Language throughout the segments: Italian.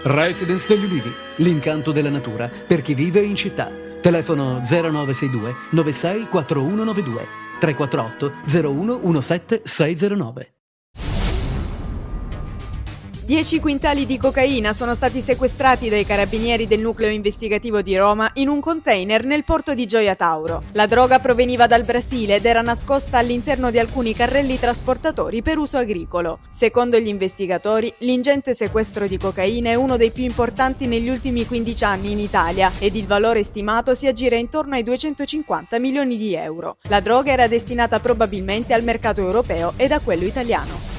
Residence degli Ulivi, l'incanto della natura per chi vive in città. Telefono 0962 96 4192 348 01 17 609. 10 quintali di cocaina sono stati sequestrati dai carabinieri del nucleo investigativo di Roma in un container nel porto di Gioia Tauro. La droga proveniva dal Brasile ed era nascosta all'interno di alcuni carrelli trasportatori per uso agricolo. Secondo gli investigatori, l'ingente sequestro di cocaina è uno dei più importanti negli ultimi 15 anni in Italia ed il valore stimato si aggira intorno ai 250 milioni di euro. La droga era destinata probabilmente al mercato europeo ed a quello italiano.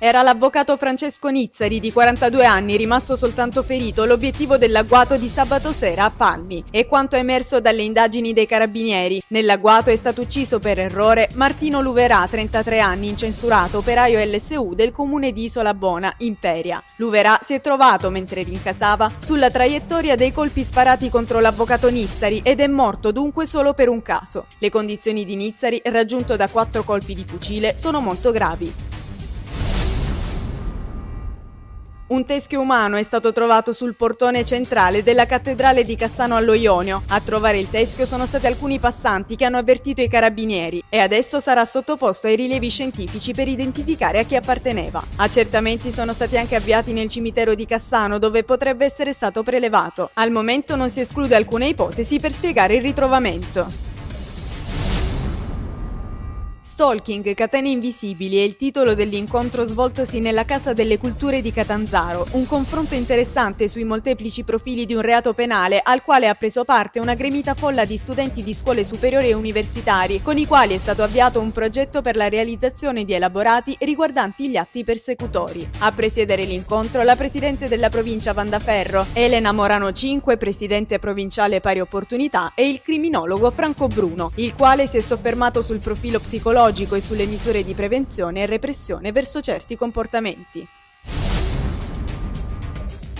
Era l'avvocato Francesco Nizzari, di 42 anni, rimasto soltanto ferito, l'obiettivo dell'agguato di sabato sera a Palmi. È quanto emerso dalle indagini dei carabinieri. Nell'agguato è stato ucciso per errore Martino Luverà, 33 anni, incensurato, operaio LSU del comune di Isola Bona, Imperia. Luverà si è trovato, mentre rincasava, sulla traiettoria dei colpi sparati contro l'avvocato Nizzari ed è morto dunque solo per un caso. Le condizioni di Nizzari, raggiunto da 4 colpi di fucile, sono molto gravi. Un teschio umano è stato trovato sul portone centrale della cattedrale di Cassano allo Ionio. A trovare il teschio sono stati alcuni passanti che hanno avvertito i carabinieri e adesso sarà sottoposto ai rilievi scientifici per identificare a chi apparteneva. Accertamenti sono stati anche avviati nel cimitero di Cassano, dove potrebbe essere stato prelevato. Al momento non si esclude alcuna ipotesi per spiegare il ritrovamento. Stalking, catene invisibili è il titolo dell'incontro svoltosi nella Casa delle Culture di Catanzaro, un confronto interessante sui molteplici profili di un reato penale al quale ha preso parte una gremita folla di studenti di scuole superiori e universitari, con i quali è stato avviato un progetto per la realizzazione di elaborati riguardanti gli atti persecutori. A presiedere l'incontro la presidente della provincia Vandaferro, Elena Morano Cinque, presidente provinciale Pari Opportunità, e il criminologo Franco Bruno, il quale si è soffermato sul profilo psicologico e sulle misure di prevenzione e repressione verso certi comportamenti.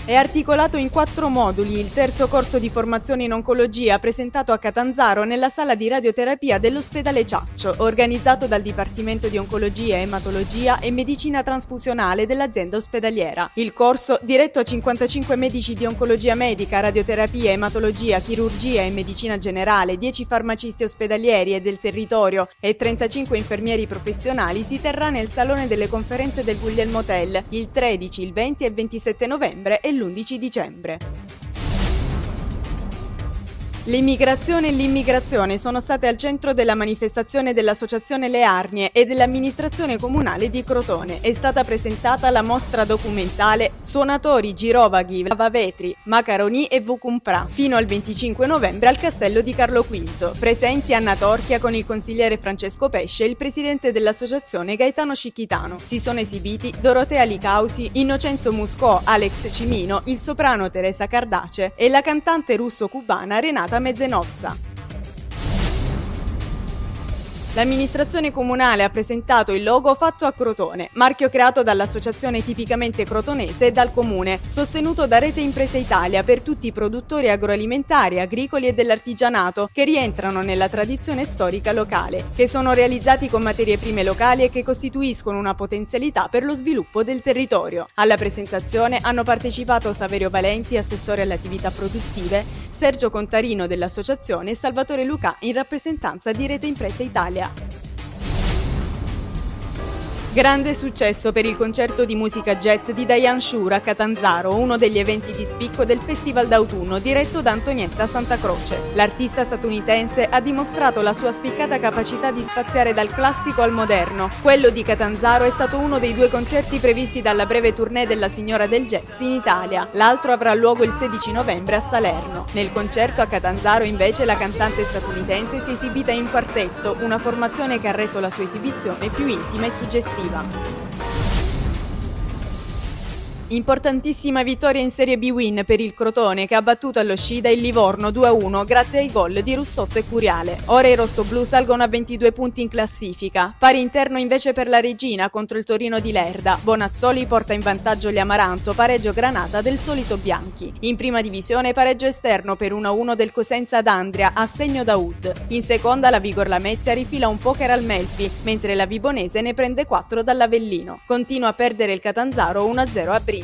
È articolato in 4 moduli il terzo corso di formazione in oncologia presentato a Catanzaro nella sala di radioterapia dell'ospedale Ciaccio, organizzato dal Dipartimento di Oncologia, Ematologia e Medicina Transfusionale dell'azienda ospedaliera. Il corso, diretto a 55 medici di oncologia medica, radioterapia, ematologia, chirurgia e medicina generale, 10 farmacisti ospedalieri e del territorio e 35 infermieri professionali, si terrà nel Salone delle Conferenze del Guglielmo Tell il 13, il 20 e il 27 novembre e l'11 dicembre. L'immigrazione e l'immigrazione sono state al centro della manifestazione dell'Associazione Le Arnie e dell'amministrazione comunale di Crotone. È stata presentata la mostra documentale Suonatori, Girovaghi, Lavavetri, Macaroni e Vucumpra fino al 25 novembre al Castello di Carlo V. Presenti Anna Torchia con il consigliere Francesco Pesce e il presidente dell'associazione Gaetano Scicchitano. Si sono esibiti Dorotea Licausi, Innocenzo Muscò, Alex Cimino, il soprano Teresa Cardace e la cantante russo-cubana Renata Mezzenozza. L'amministrazione comunale ha presentato il logo fatto a Crotone, marchio creato dall'associazione tipicamente crotonese e dal comune, sostenuto da Rete Imprese Italia per tutti i produttori agroalimentari, agricoli e dell'artigianato che rientrano nella tradizione storica locale, che sono realizzati con materie prime locali e che costituiscono una potenzialità per lo sviluppo del territorio. Alla presentazione hanno partecipato Saverio Valenti, assessore alle attività produttive, Sergio Contarino dell'associazione e Salvatore Lucà in rappresentanza di Rete Imprese Italia. Grande successo per il concerto di musica jazz di Diane Shure a Catanzaro, uno degli eventi di spicco del Festival d'autunno diretto da Antonietta Santacroce. L'artista statunitense ha dimostrato la sua spiccata capacità di spaziare dal classico al moderno. Quello di Catanzaro è stato uno dei 2 concerti previsti dalla breve tournée della Signora del Jazz in Italia. L'altro avrà luogo il 16 novembre a Salerno. Nel concerto a Catanzaro invece la cantante statunitense si è esibita in quartetto, una formazione che ha reso la sua esibizione più intima e suggestiva. Importantissima vittoria in Serie B win per il Crotone, che ha battuto allo Scida il Livorno 2-1 grazie ai gol di Russotto e Curiale. Ora i rossoblù salgono a 22 punti in classifica. Pari interno invece per la Regina contro il Torino di Lerda. Bonazzoli porta in vantaggio gli Amaranto, pareggio Granata del solito Bianchi. In prima divisione pareggio esterno per 1-1 del Cosenza ad Andria a segno Daoud. In seconda la Vigor Lamezia rifila un poker al Melfi, mentre la Vibonese ne prende 4 dall'Avellino. Continua a perdere il Catanzaro 1-0 a Brindisi.